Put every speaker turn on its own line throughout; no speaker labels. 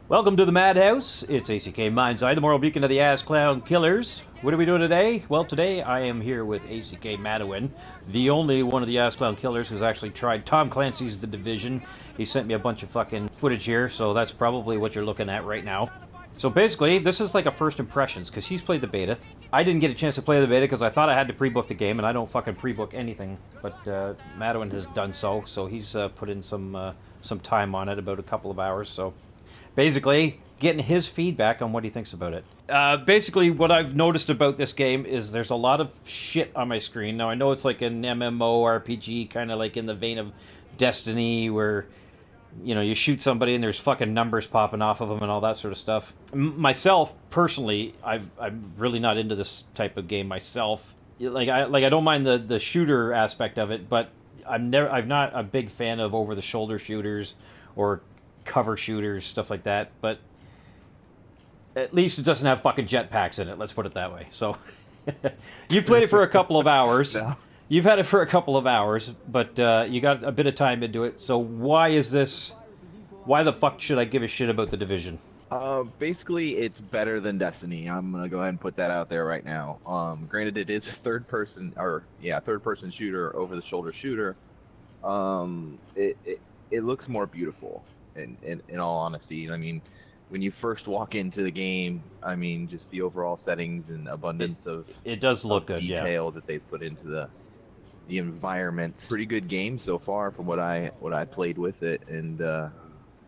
Welcome to the Madhouse. It's ACK Mind's Eye, the moral beacon of the Ass Clown Killers. What are we doing today? Well, today I am here with ACK Madawin, the only one of the Ass Clown Killers who's actually tried Tom Clancy's The Division. He sent me a bunch of fucking footage here, so that's probably what you're looking at right now. So basically, this is like a first impressions, because he's played the beta. I didn't get a chance to play the beta because I thought I had to pre-book the game, and I don't fucking pre-book anything. But Madawin has done so he's put in some time on it, about a couple of hours, so... Basically, getting his feedback on what he thinks about it. Basically, what I've noticed about this game is there's a lot of shit on my screen. Now, I know it's like an MMORPG, kind of like in the vein of Destiny, where, you know, you shoot somebody and there's fucking numbers popping off of them and all that sort of stuff. Myself, personally, I'm really not into this type of game myself. I don't mind the shooter aspect of it, but I'm not a big fan of over-the-shoulder shooters or cover shooters, stuff like that, but at least it doesn't have fucking jetpacks in it, let's put it that way. So, you've played it for a couple of hours.
No.
You've had it for a couple of hours, but you got a bit of time into it, so why the fuck should I give a shit about The Division?
Basically, it's better than Destiny. I'm gonna go ahead and put that out there right now. Granted, it is a third-person shooter, over-the-shoulder shooter. It looks more beautiful. In all honesty, I mean, when you first walk into the game, I mean, just the overall settings and abundance of
it does look good,
detail that they've put into the environment. Pretty good game so far from what I played with it, and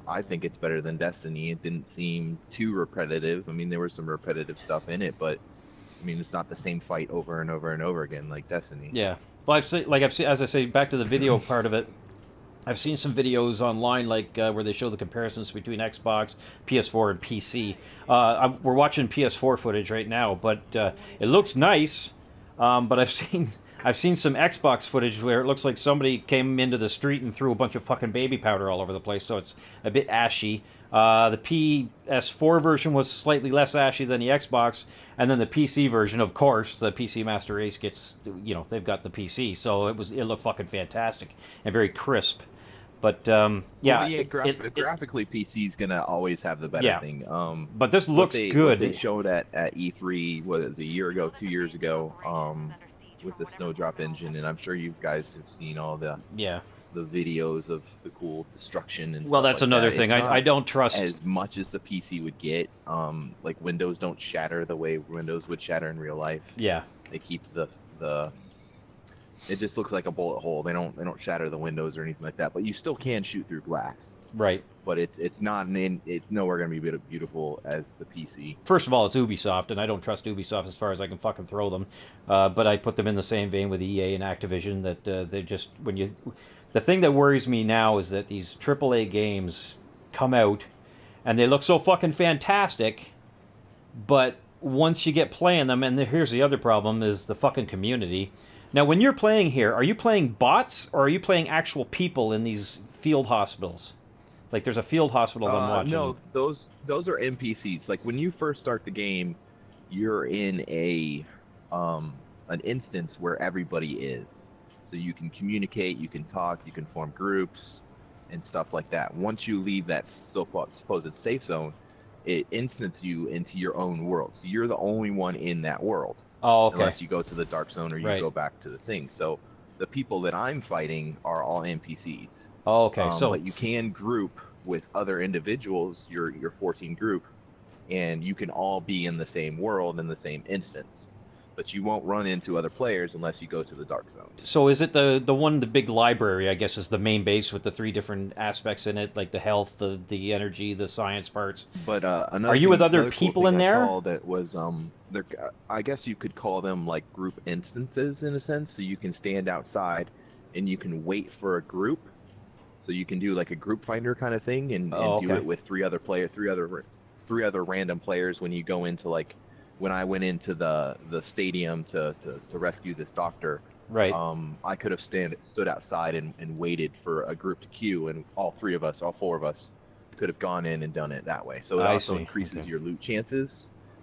I think it's better than Destiny. It didn't seem too repetitive. I mean, there was some repetitive stuff in it, but I mean, it's not the same fight over and over and over again like Destiny.
Yeah. Well, I've seen, as I say, back to the video part of it. I've seen some videos online, like where they show the comparisons between Xbox, PS4, and PC. We're watching PS4 footage right now, but it looks nice. But I've seen some Xbox footage where it looks like somebody came into the street and threw a bunch of fucking baby powder all over the place, so it's a bit ashy. The PS4 version was slightly less ashy than the Xbox, and then the PC version, of course, the PC Master Race gets, you know, they've got the PC, so it looked fucking fantastic and very crisp. But
graphically, PC's gonna always have the better thing.
But this looks good.
What they showed at E3 was a year ago, 2 years ago, with the Snowdrop engine, and I'm sure you guys have seen all the videos of the cool destruction and
well, that's
like
another
that.
thing. I don't trust
as much as the PC would get. Like Windows don't shatter the way Windows would shatter in real life.
Yeah,
they keep the it just looks like a bullet hole. They don't shatter the windows or anything like that. But you still can shoot through glass.
Right.
But it's nowhere going to be beautiful as the PC.
First of all, it's Ubisoft, and I don't trust Ubisoft as far as I can fucking throw them. But I put them in the same vein with EA and Activision. That they just the thing that worries me now is that these AAA games come out and they look so fucking fantastic, but once you get playing them, and here's the other problem, is the fucking community. Now, when you're playing here, are you playing bots or are you playing actual people in these field hospitals? Like, there's a field hospital that I'm watching.
No, those are NPCs. Like, when you first start the game, you're in an instance where everybody is. So you can communicate, you can talk, you can form groups, and stuff like that. Once you leave that supposed safe zone, it instanced you into your own world. So you're the only one in that world.
Oh, okay.
Unless you go to the dark zone or you go back to the thing. So the people that I'm fighting are all NPCs.
Oh, okay.
But you can group with other individuals, your 14 group, and you can all be in the same world in the same instance. But you won't run into other players unless you go to the dark zone.
So is it the big library, I guess, is the main base with the 3 different aspects in it, like the health, the energy, the science parts?
But
are you with other people in there?
That was I guess you could call them like group instances in a sense. So you can stand outside and you can wait for a group. So you can do like a group finder kind of thing and do it with three other random players when you go into like. When I went into the stadium to rescue this doctor,
right?
I could have stood outside and waited for a group to queue, and all 4 of us, could have gone in and done it that way. So it also increases your loot chances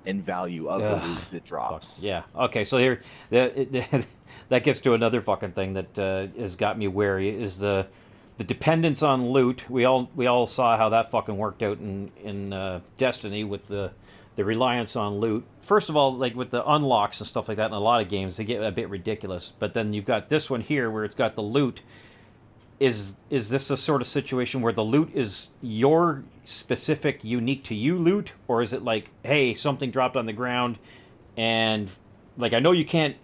and value of the loot that drops.
Yeah. Okay. So here, that gets to another fucking thing that has got me wary is the the dependence on loot. We all saw how that fucking worked out in Destiny with the reliance on loot. First of all, like with the unlocks and stuff like that in a lot of games, they get a bit ridiculous. But then you've got this one here where it's got the loot. Is this a sort of situation where the loot is your specific, unique to you loot, or is it like, hey, something dropped on the ground, and like I know you can't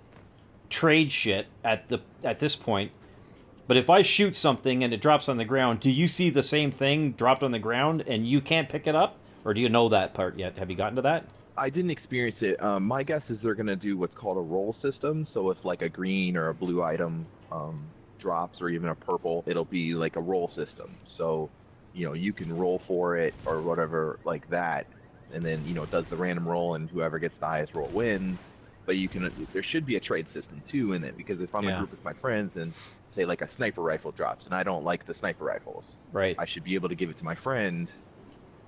trade shit at this point, but if I shoot something and it drops on the ground, do you see the same thing dropped on the ground and you can't pick it up, or do you know that part yet? Have you gotten to that?
I didn't experience it. My guess is they're going to do what's called a roll system. So if like a green or a blue item drops, or even a purple, it'll be like a roll system. So, you can roll for it or whatever like that, and then it does the random roll, and whoever gets the highest roll wins. But there should be a trade system too in it, because if I'm a group with my friends and say like a sniper rifle drops and I don't like the sniper rifles,
right?
I should be able to give it to my friend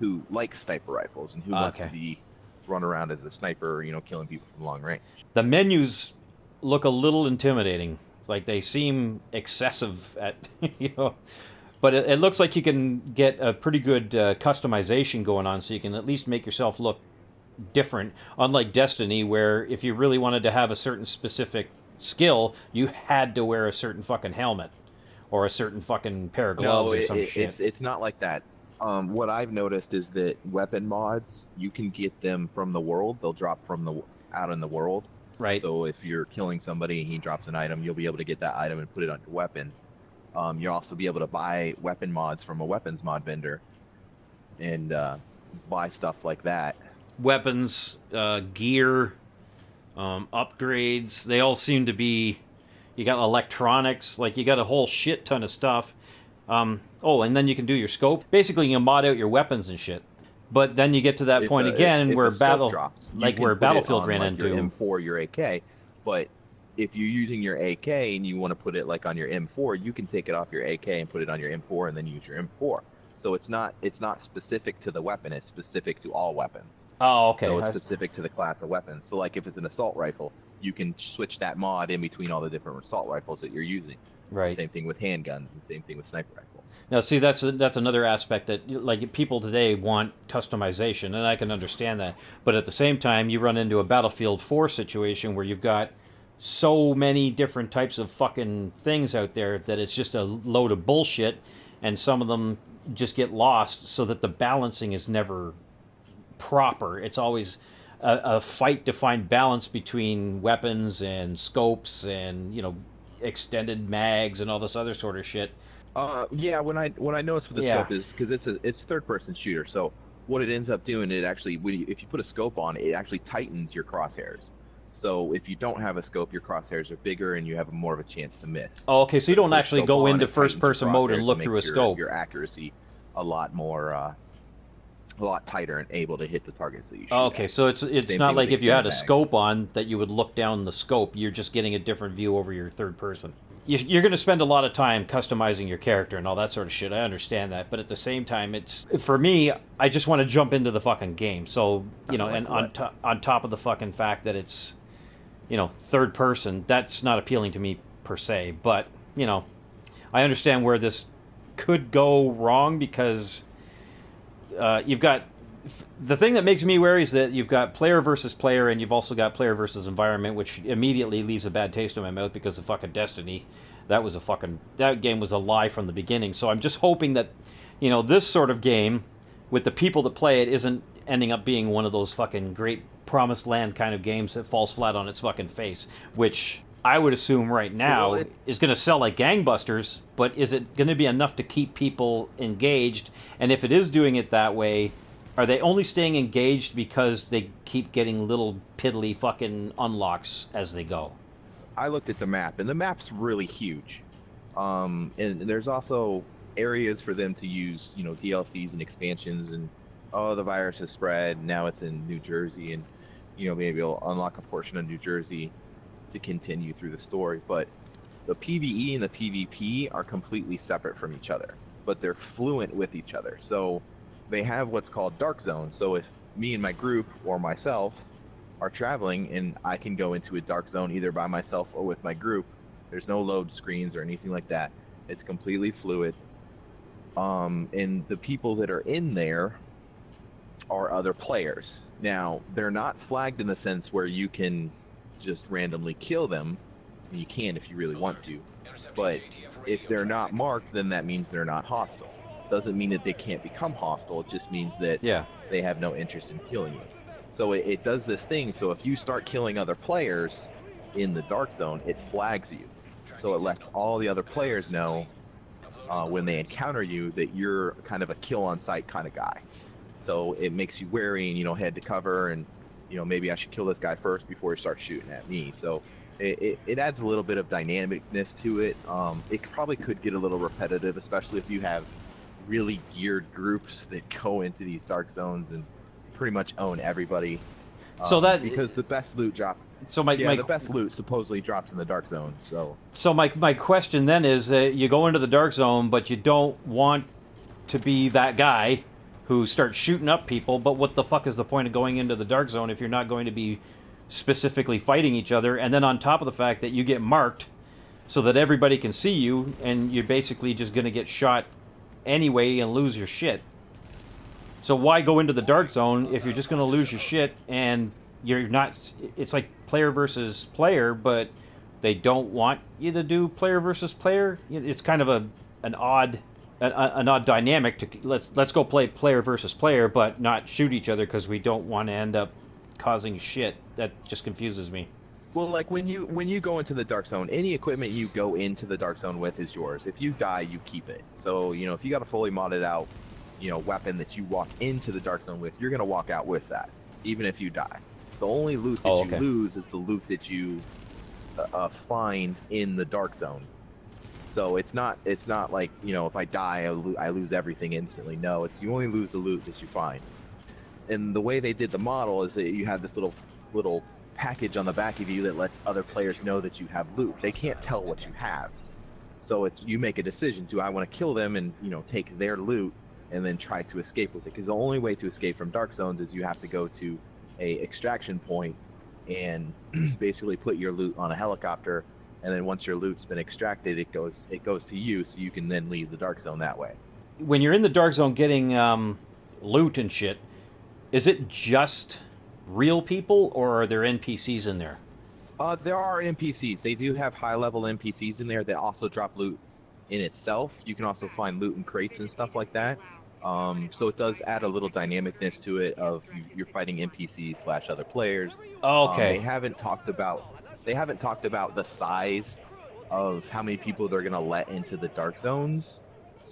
who likes sniper rifles and who wants to be run around as a sniper, killing people from long range.
The menus look a little intimidating. Like they seem excessive at, but it looks like you can get a pretty good customization going on, so you can at least make yourself look different. Unlike Destiny, where if you really wanted to have a certain specific skill, you had to wear a certain fucking helmet or a certain fucking pair of gloves or some shit.
It's not like that. What I've noticed is that weapon mods, you can get them from the world. They'll drop from out in the world.
Right.
So if you're killing somebody and he drops an item, you'll be able to get that item and put it on your weapon. You'll also be able to buy weapon mods from a weapons mod vendor and buy stuff like that.
Weapons, gear, upgrades, they all seem to be... You got electronics, like you got a whole shit ton of stuff. And then you can do your scope. Basically, you can mod out your weapons and shit. But then you get to that point again where where Battlefield ran into
your M4, your AK. But if you're using your AK and you want to put it like on your M4, you can take it off your AK and put it on your M4 and then use your M4. So it's not specific to the weapon. It's specific to all weapons.
Oh, okay.
So it's specific to the class of weapons. So like if it's an assault rifle, you can switch that mod in between all the different assault rifles that you're using.
Right.
Same thing with handguns, and same thing with sniper rifles.
Now, see, that's another aspect that, like, people today want customization, and I can understand that. But at the same time, you run into a Battlefield 4 situation where you've got so many different types of fucking things out there that it's just a load of bullshit, and some of them just get lost, so that the balancing is never proper. It's always a fight to find balance between weapons and scopes and, extended mags and all this other sort of shit.
Yeah, what I noticed with the scope is because it's third-person shooter, so what it ends up doing, it actually, if you put a scope on, it actually tightens your crosshairs. So if you don't have a scope, your crosshairs are bigger and you have more of a chance to miss.
Oh, okay, so you don't actually go into first-person mode and look through a scope.
Your accuracy a lot tighter and able to hit the targets that you shoot.
Okay, so it's not like if you had a scope on that you would look down the scope. You're just getting a different view over your third person. You're going to spend a lot of time customizing your character and all that sort of shit. I understand that, but at the same time, for me, I just want to jump into the fucking game. So and on top of the fucking fact that it's third person, that's not appealing to me per se. But I understand where this could go wrong, because you've got the thing that makes me wary is that you've got player versus player, and you've also got player versus environment, which immediately leaves a bad taste in my mouth because of fucking Destiny. That game was a lie from the beginning. So I'm just hoping that this sort of game with the people that play it isn't ending up being one of those fucking great promised land kind of games that falls flat on its fucking face, which I would assume right now is going to sell like gangbusters, but is it going to be enough to keep people engaged? And if it is doing it that way, are they only staying engaged because they keep getting little piddly fucking unlocks as they go?
I looked at the map, and the map's really huge. And there's also areas for them to use, DLCs and expansions, and the virus has spread, now it's in New Jersey, and maybe it'll unlock a portion of New Jersey to continue through the story. But the PvE and the PvP are completely separate from each other, but they're fluent with each other. So they have what's called dark zones. So if me and my group or myself are traveling and I can go into a dark zone either by myself or with my group, there's no load screens or anything like that. It's completely fluid. And the people that are in there are other players. Now, they're not flagged in the sense where you can just randomly kill them. You can if you really want to. But if they're not marked, then that means they're not hostile. Doesn't mean that they can't become hostile. It just means that they have no interest in killing you. So it does this thing. So if you start killing other players in the dark zone, it flags you. So it lets all the other players know when they encounter you that you're kind of a kill on sight kind of guy. So it makes you wary and, head to cover and, maybe I should kill this guy first before he starts shooting at me. So it adds a little bit of dynamicness to it. It probably could get a little repetitive, especially if you have really geared groups that go into these dark zones and pretty much own everybody.
So that
because the best loot drops.
So
the best loot supposedly drops in the dark zone.
So my question then is that you go into the dark zone, but you don't want to be that guy who starts shooting up people. But what the fuck is the point of going into the dark zone if you're not going to be specifically fighting each other? And then on top of the fact that you get marked so that everybody can see you, and you're basically just going to get shot anyway and lose your shit. So why go into the dark zone if you're just going to lose your shit and you're not? It's like player versus player, but they don't want you to do player versus player. It's kind of an odd dynamic to let's go play player versus player, but not shoot each other because we don't want to end up causing shit. That just confuses me.
Well, like when you go into the dark zone, any equipment you go into the dark zone with is yours. If you die, you keep it. So if you got a fully modded out weapon that you walk into the dark zone with, you're gonna walk out with that, even if you die. The only loot that you lose is the loot that you find in the dark zone. So it's not like if I die I lose everything instantly. No, it's you only lose the loot that you find. And the way they did the model is that you have this little package on the back of you that lets other players know that you have loot. They can't tell what you have. So you make a decision: do I want to kill them and take their loot and then try to escape with it? Because the only way to escape from dark zones is you have to go to a extraction point and basically put your loot on a helicopter, and then once your loot's been extracted, it goes to you, so you can then leave the dark zone that way.
When you're in the dark zone getting loot and shit, is it just real people or are there NPCs in there?
There are NPCs. They do have high-level NPCs in there that also drop loot in itself. You can also find loot in crates and stuff like that. So it does add a little dynamicness to it of you're fighting NPCs / other players.
Okay.
They haven't talked about the size of how many people they're gonna let into the dark zones.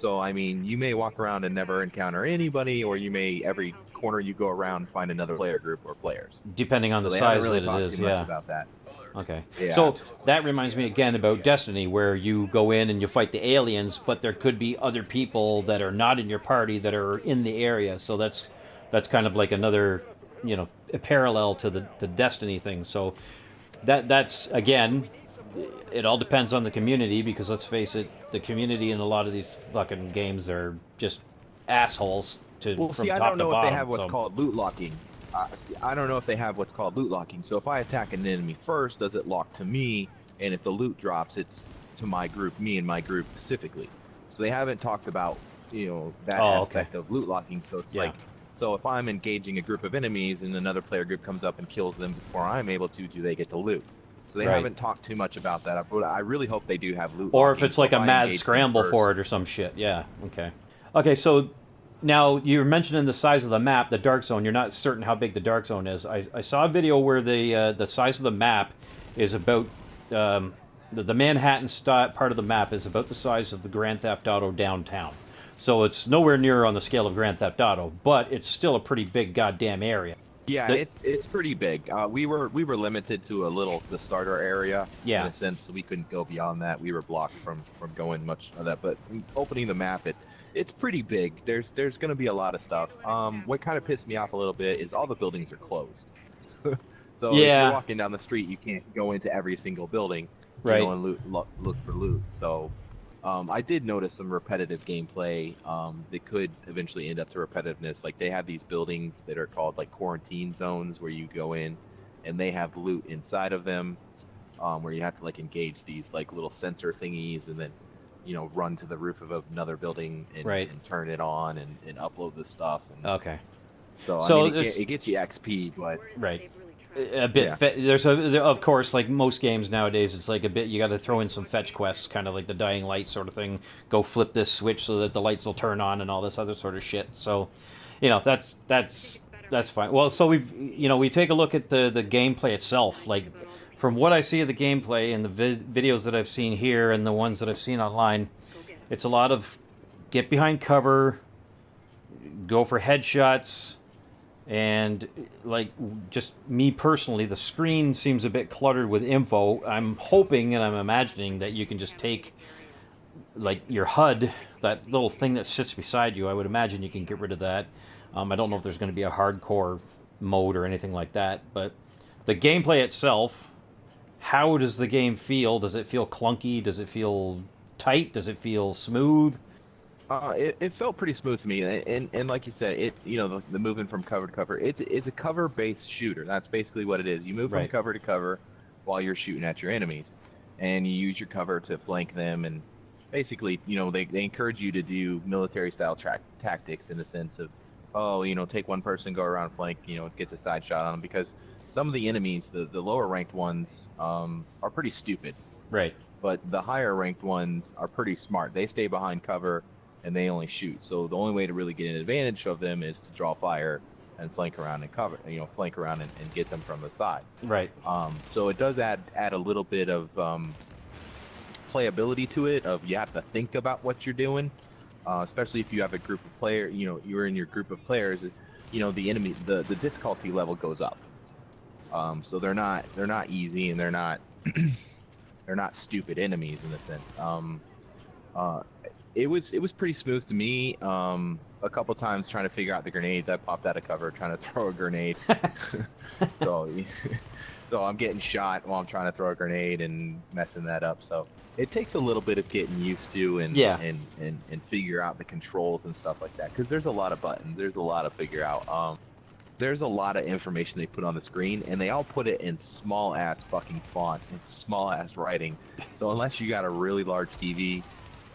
So I mean, you may walk around and never encounter anybody, or you may every corner you go around find another player group or players.
Depending on the size that it is, yeah.
About that.
Okay.
Yeah.
So that reminds me again about Destiny, where you go in and you fight the aliens, but there could be other people that are not in your party that are in the area. So that's kind of like another, a parallel to the Destiny thing. So that's again, it all depends on the community, because let's face it, the community in a lot of these fucking games are just assholes from top to bottom.
I don't know if they have what's called loot locking. I don't know if they have what's called loot locking. So if I attack an enemy first, does it lock to me? And if the loot drops, it's to my group, me and my group specifically. So they haven't talked about, that aspect of loot locking. So it's so if I'm engaging a group of enemies and another player group comes up and kills them before I'm able to, do they get to loot? So they haven't talked too much about that. But I really hope they do have loot locking.
Or if it's like a mad scramble for it or some shit. Yeah, okay. Okay, so now, you were mentioning the size of the map, the dark zone. You're not certain how big the dark zone is. I saw a video where the size of the map is about the Manhattan part of the map is about the size of the Grand Theft Auto downtown. So it's nowhere near on the scale of Grand Theft Auto, but it's still a pretty big goddamn area.
Yeah, it's pretty big. We were limited to the starter area. In a sense, so we couldn't go beyond that. We were blocked from going much of that. But opening the map, it's pretty big. There's going to be a lot of stuff. What kind of pissed me off a little bit is all the buildings are closed. So if you're walking down the street, you can't go into every single building, and look for loot. So I did notice some repetitive gameplay that could eventually end up to repetitiveness. Like they have these buildings that are called like quarantine zones where you go in, and they have loot inside of them, where you have to like engage these like little sensor thingies, and then run to the roof of another building and,
Right.
and turn it on and upload the stuff. And
Okay.
so
So
I mean,
this
it gets you XP, but
right. A bit.
yeah,
Of course, like most games nowadays, it's like a bit. You got to throw in some fetch quests, kind of like the Dying Light sort of thing. Go flip this switch so that the lights will turn on and all this other sort of shit. So, that's fine. Well, so we take a look at the gameplay itself. Like, from what I see of the gameplay and the videos that I've seen here and the ones that I've seen online, it's a lot of get behind cover, go for headshots, and like just me personally, the screen seems a bit cluttered with info. I'm hoping and I'm imagining that you can just take like your HUD, that little thing that sits beside you. I would imagine you can get rid of that. I don't know if there's going to be a hardcore mode or anything like that, but the gameplay itself, how does the game feel? Does it feel clunky? Does it feel tight? Does it feel smooth?
it felt pretty smooth to me, and like you said, the moving from cover to cover, it's a cover-based shooter. That's basically what it is. You move from
Right.
cover to cover while you're shooting at your enemies, and you use your cover to flank them. And basically, they encourage you to do military-style tactics in the sense of, take one person, go around flank, get a side shot on them, because some of the enemies, the lower ranked ones, are pretty stupid.
Right.
But the higher ranked ones are pretty smart. They stay behind cover and they only shoot. So the only way to really get an advantage of them is to draw fire and flank around and cover, flank around and get them from the side.
Right.
So it does add a little bit of playability to it. Of you have to think about what you're doing, especially if you have a group of players. You're in your group of players. The enemy, the difficulty level goes up. So they're not easy, and they're not they're not stupid enemies in a sense. It was pretty smooth to me. A couple times trying to figure out the grenades, I popped out of cover trying to throw a grenade. so I'm getting shot while I'm trying to throw a grenade and messing that up. So it takes a little bit of getting used to and figure out the controls and stuff like that, because there's a lot of buttons. There's a lot to figure out. There's a lot of information they put on the screen, and they all put it in small ass fucking font and small ass writing. So unless you got a really large TV,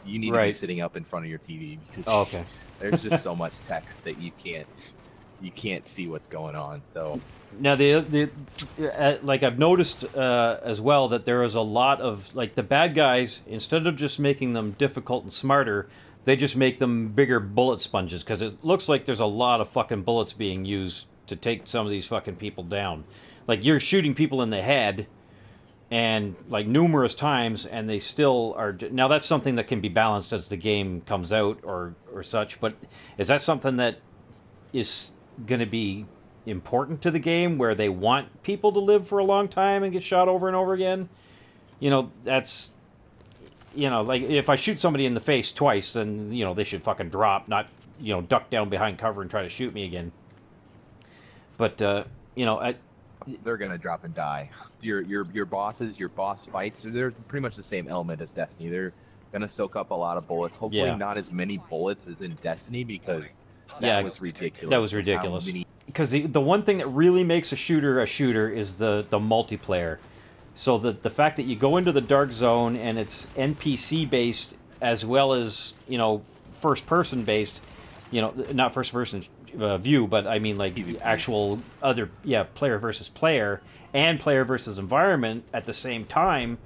you need to be sitting up in front of your TV, because there's just so much text that you can't see what's going on. So
now like I've noticed as well that there is a lot of like the bad guys, instead of just making them difficult and smarter, they just make them bigger bullet sponges, because it looks like there's a lot of fucking bullets being used to take some of these fucking people down. Like, you're shooting people in the head and like numerous times, and they still are. Now that's something that can be balanced as the game comes out or such, but is that something that is going to be important to the game, where they want people to live for a long time and get shot over and over again? That's like if I shoot somebody in the face twice, then they should fucking drop, not duck down behind cover and try to shoot me again. But
they're gonna drop and die. Your boss fights, they're pretty much the same element as Destiny. They're gonna soak up a lot of bullets. Hopefully not as many bullets as in Destiny, because that was ridiculous.
That was ridiculous. Because the one thing that really makes a shooter is the multiplayer. So the fact that you go into the dark zone and it's NPC based as well as first person based, not first person view, but I mean like actual other player versus player and player versus environment at the same time,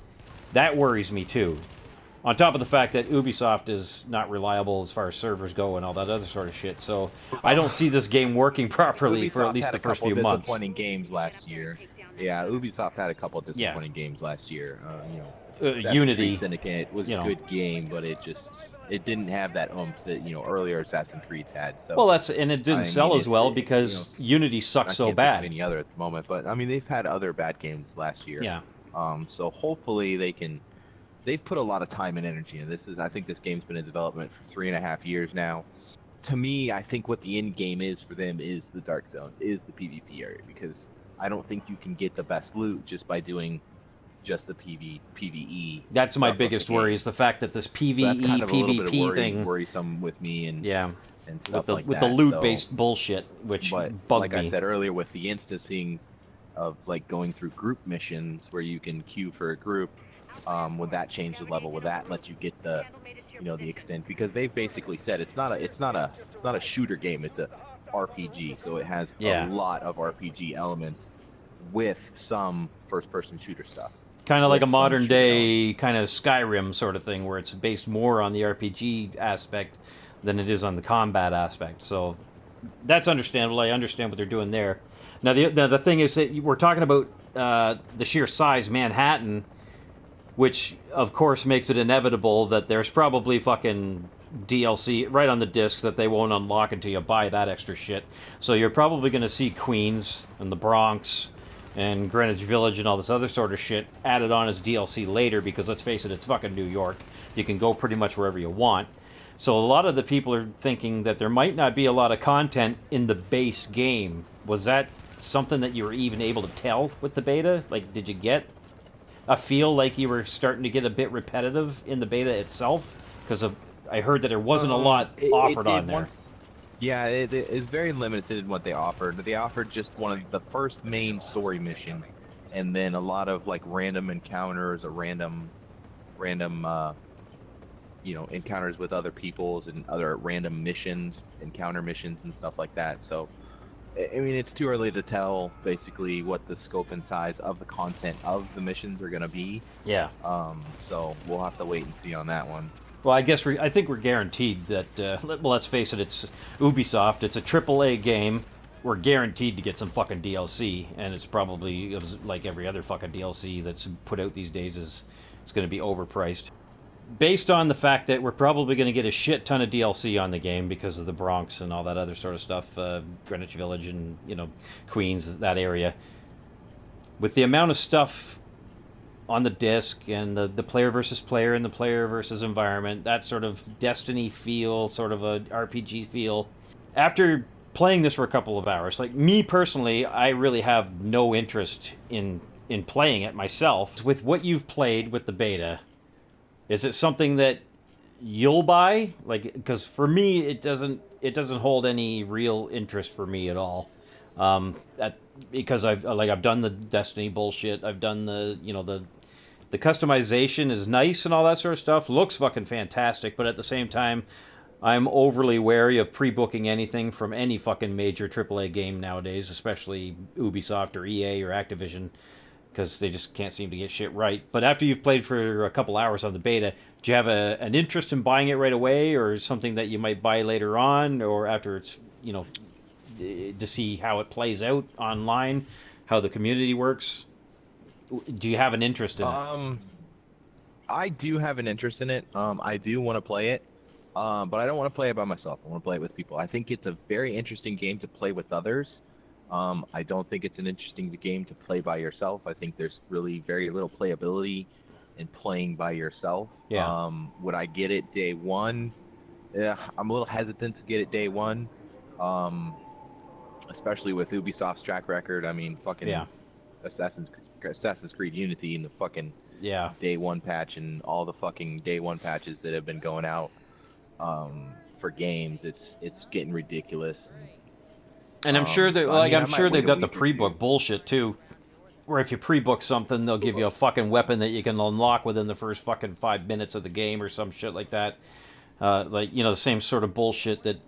that worries me too. On top of the fact that Ubisoft is not reliable as far as servers go and all that other sort of shit, so I don't see this game working properly for at least the first few months.
Disappointing games last year. Yeah, Ubisoft had a couple of disappointing games last year.
Unity
Syndicate was a good game, but it didn't have that oomph that earlier Assassin's Creed had. So,
well, it didn't sell as well because Unity sucks so bad.
I can't think of any other at the moment, but I mean they've had other bad games last year.
Yeah.
So hopefully they've put a lot of time and energy in this. I think this game's been in development for 3.5 years now. To me, I think what the end game is for them is the Dark Zone, is the PvP area, because I don't think you can get the best loot just by doing just the PvE.
That's my biggest worry, is the fact that this PvE,
so that's kind of
PvP thing
worrisome with me, and stuff
with the loot-based bullshit, which bugged
like
me.
I said earlier, with the instancing of like going through group missions where you can queue for a group. Would that change the level? Would that let you get the, the extent? Because they've basically said it's not a shooter game. It's a RPG, so it has a
Yeah.
lot of RPG elements with some first-person shooter stuff.
Kind of like
With
a
some
modern
shooter elements.
day kind of Skyrim sort of thing, where it's based more on the RPG aspect than it is on the combat aspect. So that's understandable. I understand what they're doing there. Now, the thing is that we're talking about the sheer size Manhattan, which of course makes it inevitable that there's probably fucking DLC right on the discs that they won't unlock until you buy that extra shit. So you're probably going to see Queens and the Bronx and Greenwich Village and all this other sort of shit added on as DLC later, because let's face it, it's fucking New York. You can go pretty much wherever you want. So a lot of the people are thinking that there might not be a lot of content in the base game. Was that something that you were even able to tell with the beta? Like, did you get a feel like you were starting to get a bit repetitive in the beta itself? Because I heard that there wasn't a lot offered on there.
Yeah, it is very limited in what they offered. They offered just one of the first main story mission, and then a lot of like random encounters or random, encounters with other peoples and other random missions, encounter missions and stuff like that. So, I mean, it's too early to tell basically what the scope and size of the content of the missions are going to be.
Yeah.
So we'll have to wait and see on that one.
Well, I think we're guaranteed that. Well, let's face it, it's Ubisoft. It's a AAA game. We're guaranteed to get some fucking DLC, and it's probably like every other fucking DLC that's put out these days it's going to be overpriced. Based on the fact that we're probably going to get a shit ton of DLC on the game because of the Bronx and all that other sort of stuff, Greenwich Village and Queens, that area. With the amount of stuff on the disc and the player versus player and the player versus environment, that sort of Destiny feel, sort of a RPG feel. After playing this for a couple of hours, like me personally, I really have no interest in playing it myself. With what you've played with the beta, is it something that you'll buy? Like, because for me, it doesn't hold any real interest for me at all. Because I've done the Destiny bullshit. I've done the customization is nice and all that sort of stuff. Looks fucking fantastic, but at the same time, I'm overly wary of pre-booking anything from any fucking major AAA game nowadays, especially Ubisoft or EA or Activision, because they just can't seem to get shit right. But after you've played for a couple hours on the beta, do you have an interest in buying it right away, or something that you might buy later on, or after it's, to see how it plays out online, how the community works? Do you have an interest in it?
I do have an interest in it. I do want to play it, but I don't want to play it by myself. I want to play it with people. I think it's a very interesting game to play with others. I don't think it's an interesting game to play by yourself. I think there's really very little playability in playing by yourself.
Yeah.
Would I get it day one? Yeah, I'm a little hesitant to get it day one, especially with Ubisoft's track record. I mean, fucking
Yeah.
Assassin's Creed Unity and the fucking day one patch and all the fucking day one patches that have been going out for games. It's getting ridiculous.
And I'm sure that, I'm sure they've got the
two.
pre-book bullshit too, where if you pre-book something, they'll give you a fucking weapon that you can unlock within the first fucking 5 minutes of the game or some shit like that. The same sort of bullshit that,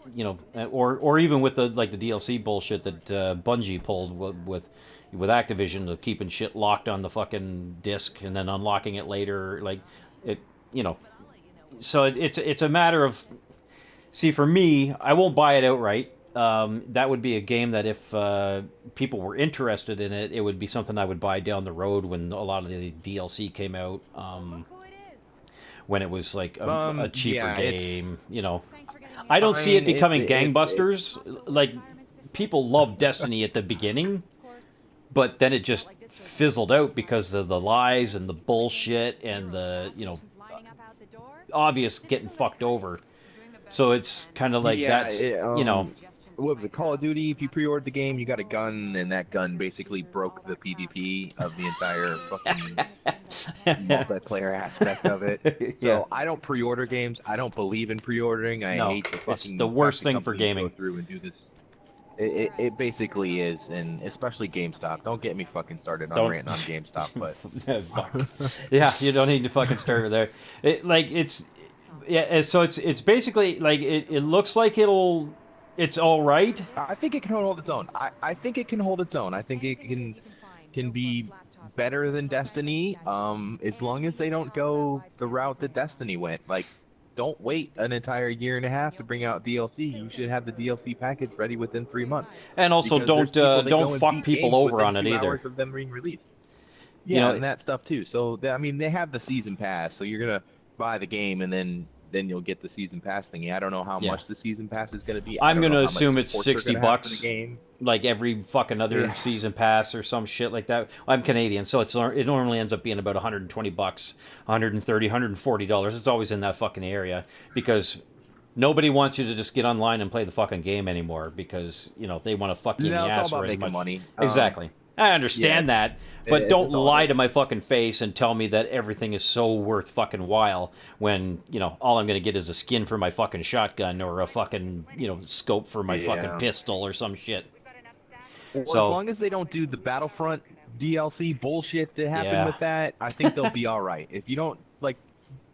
or even with the DLC bullshit that Bungie pulled with Activision, of keeping shit locked on the fucking disc and then unlocking it later, So it's a matter of, see, for me, I won't buy it outright. That would be a game that if people were interested in it, it would be something I would buy down the road when a lot of the DLC came out. When it was like a cheaper game, I don't see it becoming gangbusters. Like, people love Destiny at the beginning, but then it just fizzled out because of the lies and the bullshit and the obvious getting fucked over. So it's kind of like
With the Call of Duty, if you pre-ordered the game, you got a gun, and that gun basically broke the PvP of the entire fucking multiplayer aspect of it.
Yeah.
So I don't pre-order games. I don't believe in pre-ordering. I hate the fucking
it's the worst thing for gaming.
go through and do this It basically is, and especially GameStop. Don't get me fucking started on
Don't.
ranting on GameStop, but
Fuck. Yeah, you don't need to fucking start there. Yeah. So it's basically like it looks like it's all right.
I think it can hold its own. I think it can hold its own. I think it can be better than Destiny, as long as they don't go the route that Destiny went. Like, don't wait an entire year and a half to bring out DLC. You should have the DLC package ready within 3 months.
And also
Because there's
don't
people that
don't
go and
fuck
beat
people
games
over
within
on it
2 hours
either.
of them being released.
You
Yeah,
know,
and that stuff too. So I mean, they have the season pass, so you're gonna buy the game and then you'll get the season pass thingy. I don't know how
yeah.
much the season pass is gonna be. I
I'm
don't know
gonna
how much
assume it's
support they're
60
gonna have for the
bucks,
game.
like every fucking other
Yeah.
season pass or some shit like that. I'm Canadian, so it normally ends up being about 120 bucks, 130, $140. It's always in that fucking area because nobody wants you to just get online and play the fucking game anymore because they want to fuck you in the
No, it's all
ass for
about
as
making
much.
money.
Exactly. I
Yeah,
understand that, but don't
that's all it
lie
is.
to my fucking face and tell me that everything is so worth fucking while when all I'm gonna get is a skin for my fucking shotgun or a fucking scope for my fucking
Yeah.
pistol or some shit.
Well, as
So
long as they don't do the Battlefront DLC bullshit that happened
yeah,
with that, I think they'll be all right. If you don't like,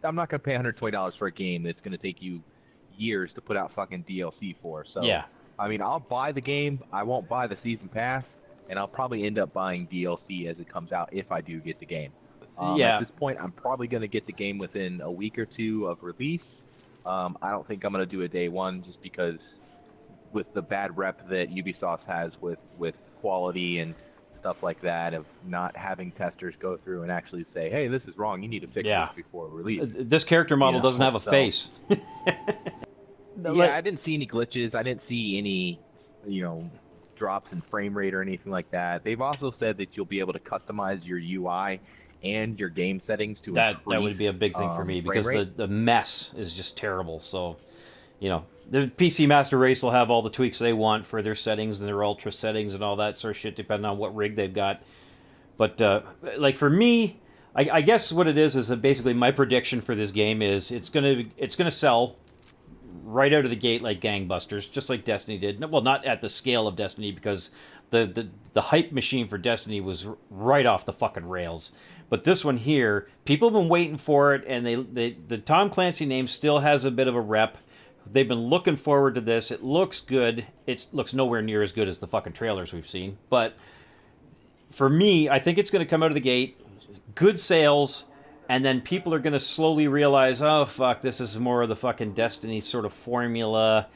I'm not gonna pay $120 for a game that's gonna take you years to put out fucking DLC for. So,
yeah,
I mean, I'll buy the game. I won't buy the season pass, and I'll probably end up buying DLC as it comes out if I do get the game. At
yeah.
this point, I'm probably gonna get the game within a week or two of release. I don't think I'm gonna do a day one just because with the bad rep that Ubisoft has with quality and stuff like that, of not having testers go through and actually say, hey, this is wrong, you need to fix
Yeah.
this before release.
This character model doesn't have a
So
face.
yeah, I didn't see any glitches. I didn't see any, drops in frame rate or anything like that. They've also said that you'll be able to customize your UI and your game settings to
That
increase
would be a big thing for me
frame
because
rate.
the mess is just terrible. So, the PC Master Race will have all the tweaks they want for their settings and their ultra settings and all that sort of shit, depending on what rig they've got. But like for me, I guess what it is that basically my prediction for this game is it's gonna sell right out of the gate like gangbusters, just like Destiny did. Well, not at the scale of Destiny because the hype machine for Destiny was right off the fucking rails. But this one here, people have been waiting for it, and the Tom Clancy name still has a bit of a rep. They've been looking forward to this. It looks good. It looks nowhere near as good as the fucking trailers we've seen. But for me, I think it's going to come out of the gate, good sales, and then people are going to slowly realize, oh fuck, this is more of the fucking Destiny sort of formula,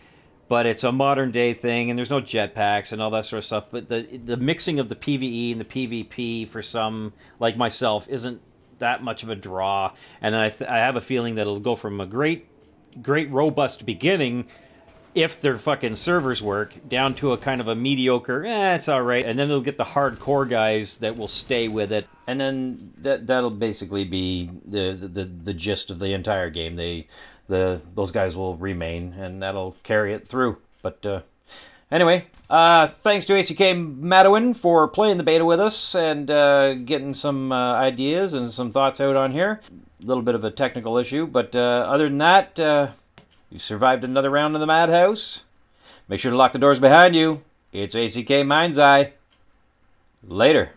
but it's a modern day thing, and there's no jetpacks and all that sort of stuff. But the mixing of the PVE and the PvP for some like myself isn't that much of a draw, and I have a feeling that it'll go from a great robust beginning if their fucking servers work, down to a kind of a mediocre, it's all right, and then they'll get the hardcore guys that will stay with it, and then that'll basically be the gist of the entire game. Those guys will remain, and that'll carry it through. But anyway, thanks to ACK Madawin for playing the beta with us and getting some ideas and some thoughts out on here. A little bit of a technical issue, but other than that. You survived another round in the madhouse? Make sure to lock the doors behind you. It's ACK Mind's Eye. Later.